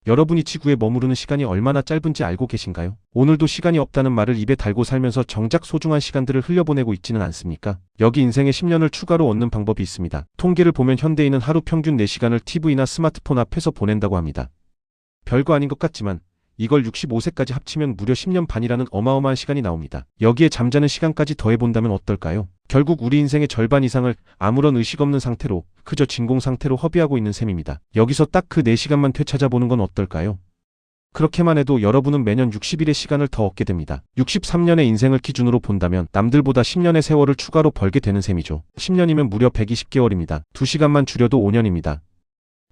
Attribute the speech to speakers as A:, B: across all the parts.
A: 여러분이 지구에 머무르는 시간이 얼마나 짧은지 알고 계신가요? 오늘도 시간이 없다는 말을 입에 달고 살면서 정작 소중한 시간들을 흘려보내고 있지는 않습니까? 여기 인생에 10년을 추가로 얻는 방법이 있습니다. 통계를 보면 현대인은 하루 평균 4시간을 TV나 스마트폰 앞에서 보낸다고 합니다. 별거 아닌 것 같지만 이걸 65세까지 합치면 무려 10년 반이라는 어마어마한 시간이 나옵니다. 여기에 잠자는 시간까지 더해본다면 어떨까요? 결국 우리 인생의 절반 이상을 아무런 의식 없는 상태로 그저 진공 상태로 허비하고 있는 셈입니다. 여기서 딱 그 4시간만 되찾아보는 건 어떨까요? 그렇게만 해도 여러분은 매년 60일의 시간을 더 얻게 됩니다. 63년의 인생을 기준으로 본다면 남들보다 10년의 세월을 추가로 벌게 되는 셈이죠. 10년이면 무려 120개월입니다. 2시간만 줄여도 5년입니다.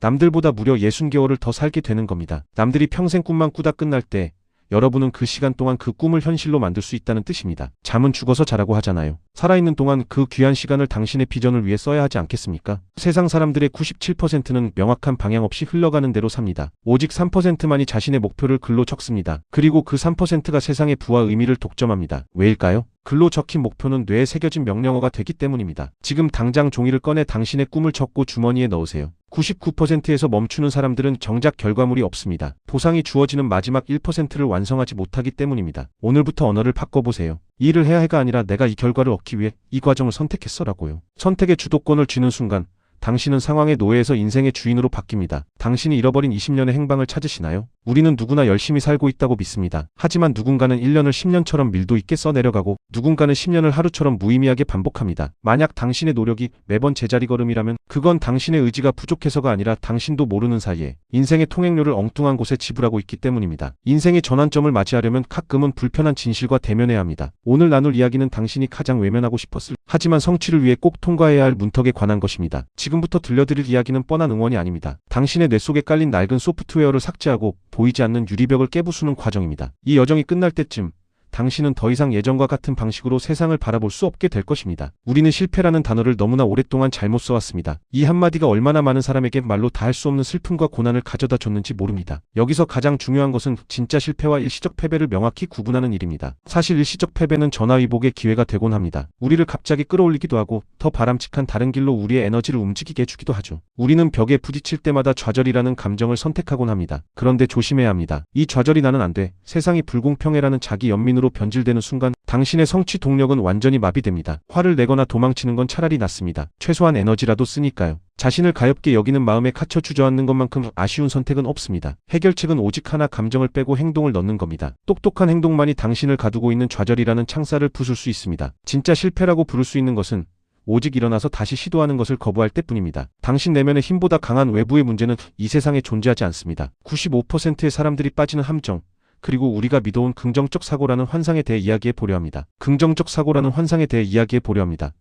A: 남들보다 무려 60개월을 더 살게 되는 겁니다. 남들이 평생 꿈만 꾸다 끝날 때 여러분은 그 시간 동안 그 꿈을 현실로 만들 수 있다는 뜻입니다. 잠은 죽어서 자라고 하잖아요. 살아있는 동안 그 귀한 시간을 당신의 비전을 위해 써야 하지 않겠습니까? 세상 사람들의 97%는 명확한 방향 없이 흘러가는 대로 삽니다. 오직 3%만이 자신의 목표를 글로 적습니다. 그리고 그 3%가 세상의 부와 의미를 독점합니다. 왜일까요? 글로 적힌 목표는 뇌에 새겨진 명령어가 되기 때문입니다. 지금 당장 종이를 꺼내 당신의 꿈을 적고 주머니에 넣으세요. 99%에서 멈추는 사람들은 정작 결과물이 없습니다. 보상이 주어지는 마지막 1%를 완성하지 못하기 때문입니다. 오늘부터 언어를 바꿔보세요. 이 일을 해야 해가 아니라 내가 이 결과를 얻기 위해 이 과정을 선택했어라고요. 선택의 주도권을 쥐는 순간 당신은 상황의 노예에서 인생의 주인으로 바뀝니다. 당신이 잃어버린 20년의 행방을 찾으시나요? 우리는 누구나 열심히 살고 있다고 믿습니다. 하지만 누군가는 1년을 10년처럼 밀도 있게 써내려가고 누군가는 10년을 하루처럼 무의미하게 반복합니다. 만약 당신의 노력이 매번 제자리 걸음이라면 그건 당신의 의지가 부족해서가 아니라 당신도 모르는 사이에 인생의 통행료를 엉뚱한 곳에 지불하고 있기 때문입니다. 인생의 전환점을 맞이하려면 가끔은 불편한 진실과 대면해야 합니다. 오늘 나눌 이야기는 당신이 가장 외면하고 싶었을 하지만 성취를 위해 꼭 통과해야 할 문턱에 관한 것입니다. 지금부터 들려드릴 이야기는 뻔한 응원이 아닙니다. 당신의 뇌 속에 깔린 낡은 소프트웨어를 삭제하고 보이지 않는 유리벽을 깨부수는 과정입니다. 이 여정이 끝날 때쯤 당신은 더 이상 예전과 같은 방식으로 세상을 바라볼 수 없게 될 것입니다. 우리는 실패라는 단어를 너무나 오랫동안 잘못 써왔습니다. 이 한마디가 얼마나 많은 사람에게 말로 다 할 수 없는 슬픔과 고난을 가져다 줬는지 모릅니다. 여기서 가장 중요한 것은 진짜 실패와 일시적 패배를 명확히 구분하는 일입니다. 사실 일시적 패배는 전화위복의 기회가 되곤 합니다. 우리를 갑자기 끌어올리기도 하고 더 바람직한 다른 길로 우리의 에너지를 움직이게 해주기도 하죠. 우리는 벽에 부딪힐 때마다 좌절이라는 감정을 선택하곤 합니다. 그런데 조심해야 합니다. 이 좌절이 나는 안 돼, 세상이 불공평해라는 자기 연민으로 변질되는 순간 당신의 성취 동력은 완전히 마비됩니다. 화를 내거나 도망치는 건 차라리 낫습니다. 최소한 에너지라도 쓰니까요. 자신을 가엾게 여기는 마음에 갇혀 주저앉는 것만큼 아쉬운 선택은 없습니다. 해결책은 오직 하나, 감정을 빼고 행동을 넣는 겁니다. 똑똑한 행동만이 당신을 가두고 있는 좌절이라는 창살을 부술 수 있습니다. 진짜 실패라고 부를 수 있는 것은 오직 일어나서 다시 시도하는 것을 거부할 때뿐입니다. 당신 내면의 힘보다 강한 외부의 문제는 이 세상에 존재하지 않습니다. 95%의 사람들이 빠지는 함정, 그리고 우리가 믿어온 긍정적 사고라는 환상에 대해 이야기해 보려 합니다. 긍정적 사고라는 환상에 대해 이야기해 보려 합니다.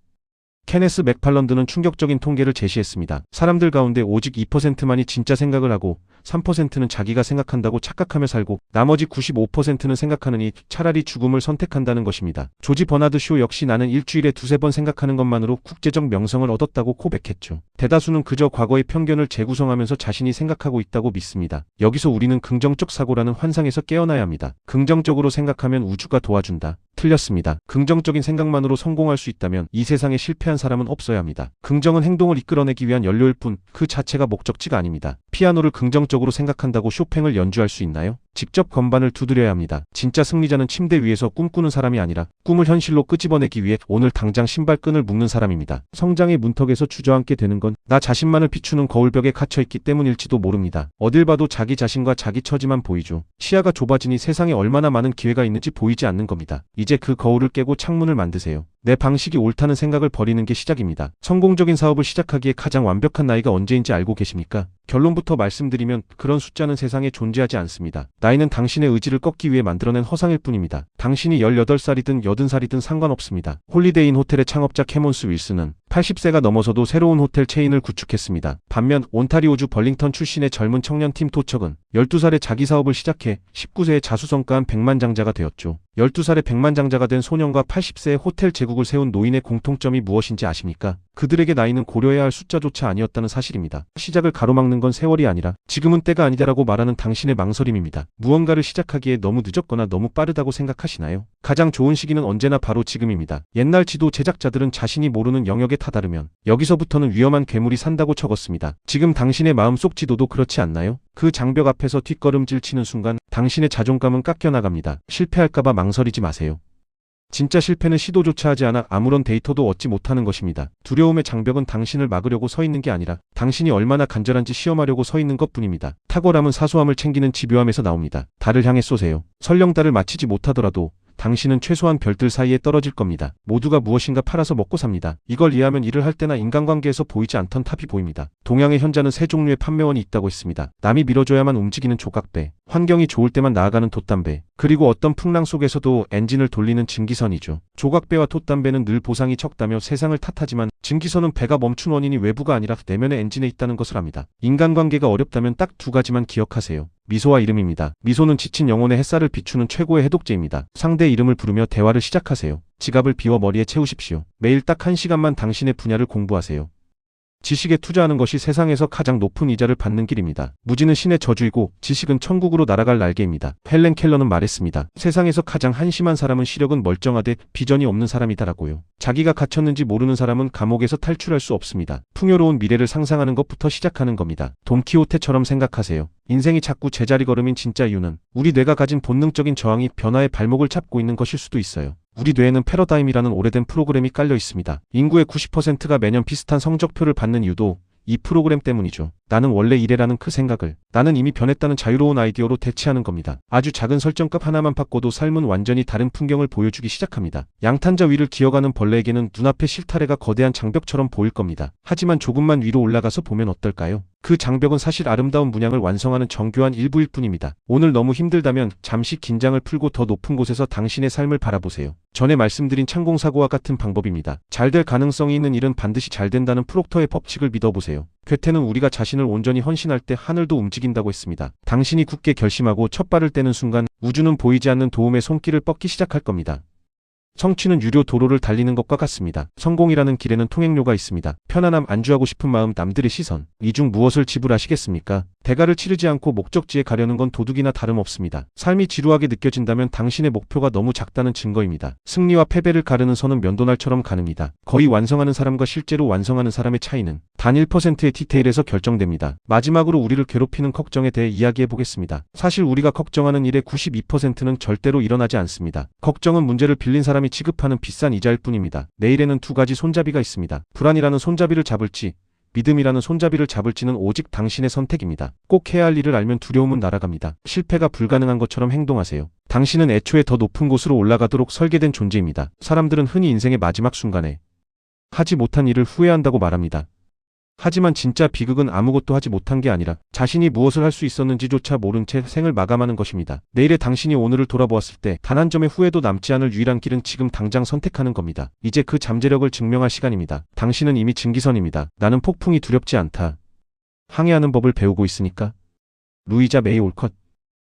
A: 케네스 맥팔런드는 충격적인 통계를 제시했습니다. 사람들 가운데 오직 2%만이 진짜 생각을 하고 3%는 자기가 생각한다고 착각하며 살고 나머지 95%는 생각하느니 차라리 죽음을 선택한다는 것입니다. 조지 버나드 쇼 역시 나는 일주일에 2-3번 생각하는 것만으로 국제적 명성을 얻었다고 고백했죠. 대다수는 그저 과거의 편견을 재구성하면서 자신이 생각하고 있다고 믿습니다. 여기서 우리는 긍정적 사고라는 환상에서 깨어나야 합니다. 긍정적으로 생각하면 우주가 도와준다. 틀렸습니다. 긍정적인 생각만으로 성공할 수 있다면 이 세상에 실패한 사람은 없어야 합니다. 긍정은 행동을 이끌어내기 위한 연료일 뿐 그 자체가 목적지가 아닙니다. 피아노를 긍정적으로 생각한다고 쇼팽을 연주할 수 있나요? 직접 건반을 두드려야 합니다. 진짜 승리자는 침대 위에서 꿈꾸는 사람이 아니라 꿈을 현실로 끄집어내기 위해 오늘 당장 신발끈을 묶는 사람입니다. 성장의 문턱에서 주저앉게 되는 건 나 자신만을 비추는 거울벽에 갇혀있기 때문일지도 모릅니다. 어딜 봐도 자기 자신과 자기 처지만 보이죠. 시야가 좁아지니 세상에 얼마나 많은 기회가 있는지 보이지 않는 겁니다. 이제 그 거울을 깨고 창문을 만드세요. 내 방식이 옳다는 생각을 버리는 게 시작입니다. 성공적인 사업을 시작하기에 가장 완벽한 나이가 언제인지 알고 계십니까? 결론부터 말씀드리면 그런 숫자는 세상에 존재하지 않습니다. 나이는 당신의 의지를 꺾기 위해 만들어낸 허상일 뿐입니다. 당신이 18살이든 80살이든 상관없습니다. 홀리데이인 호텔의 창업자 캐몬스 윌슨은 80세가 넘어서도 새로운 호텔 체인을 구축했습니다. 반면 온타리오주 벌링턴 출신의 젊은 청년 팀 토척은 12살에 자기 사업을 시작해 19세에 자수성가한 백만장자가 되었죠. 12살에 백만장자가 된 소년과 80세에 호텔 제국을 세운 노인의 공통점이 무엇인지 아십니까? 그들에게 나이는 고려해야 할 숫자조차 아니었다는 사실입니다. 시작을 가로막는 건 세월이 아니라 지금은 때가 아니다라고 말하는 당신의 망설임입니다. 무언가를 시작하기에 너무 늦었거나 너무 빠르다고 생각하시나요? 가장 좋은 시기는 언제나 바로 지금입니다. 옛날 지도 제작자들은 자신이 모르는 영역에 다다르면 여기서부터는 위험한 괴물이 산다고 적었습니다. 지금 당신의 마음속 지도도 그렇지 않나요? 그 장벽 앞에서 뒷걸음질 치는 순간 당신의 자존감은 깎여나갑니다. 실패할까봐 망설이지 마세요. 진짜 실패는 시도조차 하지 않아 아무런 데이터도 얻지 못하는 것입니다. 두려움의 장벽은 당신을 막으려고 서 있는 게 아니라 당신이 얼마나 간절한지 시험하려고 서 있는 것뿐입니다. 탁월함은 사소함을 챙기는 집요함에서 나옵니다. 달을 향해 쏘세요. 설령 달을 맞히지 못하더라도 당신은 최소한 별들 사이에 떨어질 겁니다. 모두가 무엇인가 팔아서 먹고 삽니다. 이걸 이해하면 일을 할 때나 인간관계에서 보이지 않던 탑이 보입니다. 동양의 현자는 세 종류의 판매원이 있다고 했습니다. 남이 밀어줘야만 움직이는 조각배, 환경이 좋을 때만 나아가는 돛담배, 그리고 어떤 풍랑 속에서도 엔진을 돌리는 증기선이죠. 조각배와 돛담배는 늘 보상이 적다며 세상을 탓하지만 증기선은 배가 멈춘 원인이 외부가 아니라 내면의 엔진에 있다는 것을 압니다. 인간관계가 어렵다면 딱 두 가지만 기억하세요. 미소와 이름입니다. 미소는 지친 영혼의 햇살을 비추는 최고의 해독제입니다. 상대의 이름을 부르며 대화를 시작하세요. 지갑을 비워 머리에 채우십시오. 매일 딱 1시간만 당신의 분야를 공부하세요. 지식에 투자하는 것이 세상에서 가장 높은 이자를 받는 길입니다. 무지는 신의 저주이고 지식은 천국으로 날아갈 날개입니다. 헬렌 켈러는 말했습니다. 세상에서 가장 한심한 사람은 시력은 멀쩡하되 비전이 없는 사람이다라고요. 자기가 갇혔는지 모르는 사람은 감옥에서 탈출할 수 없습니다. 풍요로운 미래를 상상하는 것부터 시작하는 겁니다. 돈키호테처럼 생각하세요. 인생이 자꾸 제자리 걸음인 진짜 이유는 우리 뇌가 가진 본능적인 저항이 변화의 발목을 잡고 있는 것일 수도 있어요. 우리 뇌에는 패러다임이라는 오래된 프로그램이 깔려 있습니다. 인구의 90%가 매년 비슷한 성적표를 받는 이유도 이 프로그램 때문이죠. 나는 원래 이래라는 그 생각을 나는 이미 변했다는 자유로운 아이디어로 대체하는 겁니다. 아주 작은 설정값 하나만 바꿔도 삶은 완전히 다른 풍경을 보여주기 시작합니다. 양탄자 위를 기어가는 벌레에게는 눈앞의 실타래가 거대한 장벽처럼 보일 겁니다. 하지만 조금만 위로 올라가서 보면 어떨까요? 그 장벽은 사실 아름다운 문양을 완성하는 정교한 일부일 뿐입니다. 오늘 너무 힘들다면 잠시 긴장을 풀고 더 높은 곳에서 당신의 삶을 바라보세요. 전에 말씀드린 창공사고와 같은 방법입니다. 잘 될 가능성이 있는 일은 반드시 잘 된다는 프록터의 법칙을 믿어보세요. 괴테는 우리가 자신을 온전히 헌신할 때 하늘도 움직인다고 했습니다. 당신이 굳게 결심하고 첫 발을 떼는 순간 우주는 보이지 않는 도움의 손길을 뻗기 시작할 겁니다. 성취는 유료 도로를 달리는 것과 같습니다. 성공이라는 길에는 통행료가 있습니다. 편안함, 안주하고 싶은 마음, 남들의 시선. 이 중 무엇을 지불하시겠습니까? 대가를 치르지 않고 목적지에 가려는 건 도둑이나 다름없습니다. 삶이 지루하게 느껴진다면 당신의 목표가 너무 작다는 증거입니다. 승리와 패배를 가르는 선은 면도날처럼 가릅니다. 거의 완성하는 사람과 실제로 완성하는 사람의 차이는 단 1%의 디테일에서 결정됩니다. 마지막으로 우리를 괴롭히는 걱정에 대해 이야기해 보겠습니다. 사실 우리가 걱정하는 일의 92%는 절대로 일어나지 않습니다. 걱정은 문제를 빌린 사람이 취급하는 비싼 이자일 뿐입니다. 내일에는 두 가지 손잡이가 있습니다. 불안이라는 손잡이를 잡을지 믿음이라는 손잡이를 잡을지는 오직 당신의 선택입니다. 꼭 해야 할 일을 알면 두려움은 날아갑니다. 실패가 불가능한 것처럼 행동하세요. 당신은 애초에 더 높은 곳으로 올라가도록 설계된 존재입니다. 사람들은 흔히 인생의 마지막 순간에 하지 못한 일을 후회한다고 말합니다. 하지만 진짜 비극은 아무것도 하지 못한 게 아니라 자신이 무엇을 할 수 있었는지조차 모른 채 생을 마감하는 것입니다. 내일의 당신이 오늘을 돌아보았을 때 단 한 점의 후회도 남지 않을 유일한 길은 지금 당장 선택하는 겁니다. 이제 그 잠재력을 증명할 시간입니다. 당신은 이미 증기선입니다. 나는 폭풍이 두렵지 않다. 항해하는 법을 배우고 있으니까. 루이자 메이 올컷